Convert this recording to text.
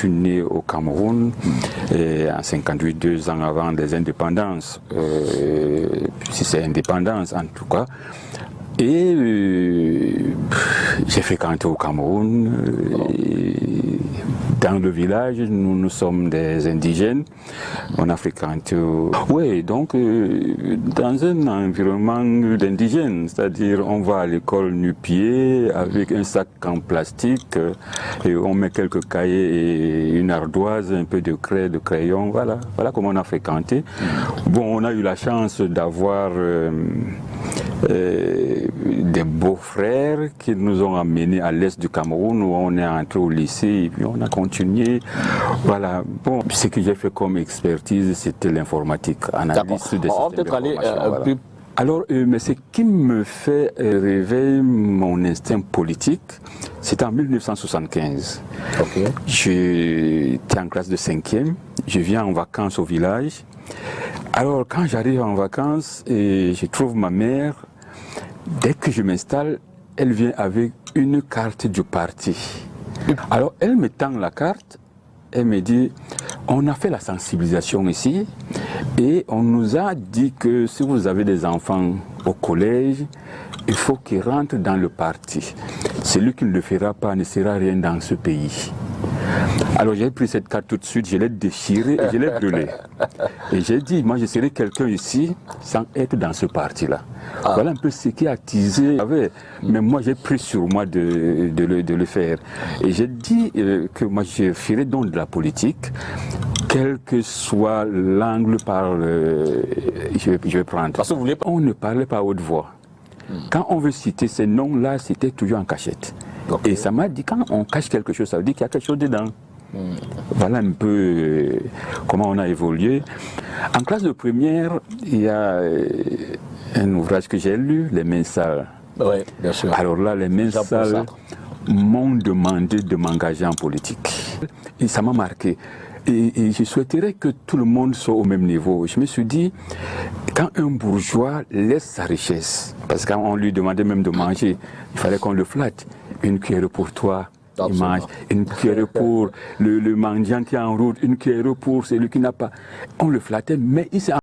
Je suis né au Cameroun en 58, 2 ans avant les indépendances, si c'est indépendance en tout cas. Et j'ai fréquenté au Cameroun. Dans le village, nous sommes des indigènes. On a fréquenté. Oui, donc dans un environnement d'indigènes, c'est-à-dire on va à l'école nu-pied avec un sac en plastique et on met quelques cahiers et une ardoise, un peu de craie, de crayon. Voilà comment on a fréquenté. Bon, on a eu la chance d'avoir des beaux-frères qui nous ont amenés à l'est du Cameroun où on est entré au lycée et puis on a continué. Voilà. Bon, ce que j'ai fait comme expertise, c'était l'informatique, analyse des systèmes d'information. Plus... Alors, mais ce qui me fait rêver mon instinct politique, c'était en 1975. Okay. J'étais en classe de 5e, je viens en vacances au village. Alors, quand j'arrive en vacances et je trouve ma mère, dès que je m'installe, elle vient avec une carte du parti. Alors, elle me tend la carte, elle me dit, on a fait la sensibilisation ici et on nous a dit que si vous avez des enfants au collège, il faut qu'ils rentrent dans le parti. Celui qui ne le fera pas ne sera rien dans ce pays. Alors j'ai pris cette carte tout de suite, je l'ai déchirée et je l'ai brûlée. Et j'ai dit, moi je serai quelqu'un ici sans être dans ce parti-là. Voilà un peu ce qui a attisé. Mais moi j'ai pris sur moi de le faire. Et j'ai dit que moi je ferai donc de la politique, quel que soit l'angle je vais prendre. Parce que vous voulez... On ne parlait pas à haute voix. Quand on veut citer ces noms-là, c'était toujours en cachette. Okay. Et ça m'a dit, quand on cache quelque chose, ça veut dire qu'il y a quelque chose dedans. Voilà un peu comment on a évolué. En classe de première, il y a un ouvrage que j'ai lu, Les Mains Sales. Oui, bien sûr. Alors là, Les Mains Sales m'ont demandé de m'engager en politique. Et ça m'a marqué. Et je souhaiterais que tout le monde soit au même niveau. Je me suis dit, quand un bourgeois laisse sa richesse, parce qu'on lui demandait même de manger, il fallait qu'on le flatte. Une cuillère pour toi, il mange. Une cuillère pour le mendiant qui est en route, une cuillère pour celui qui n'a pas. On le flattait, mais il s'est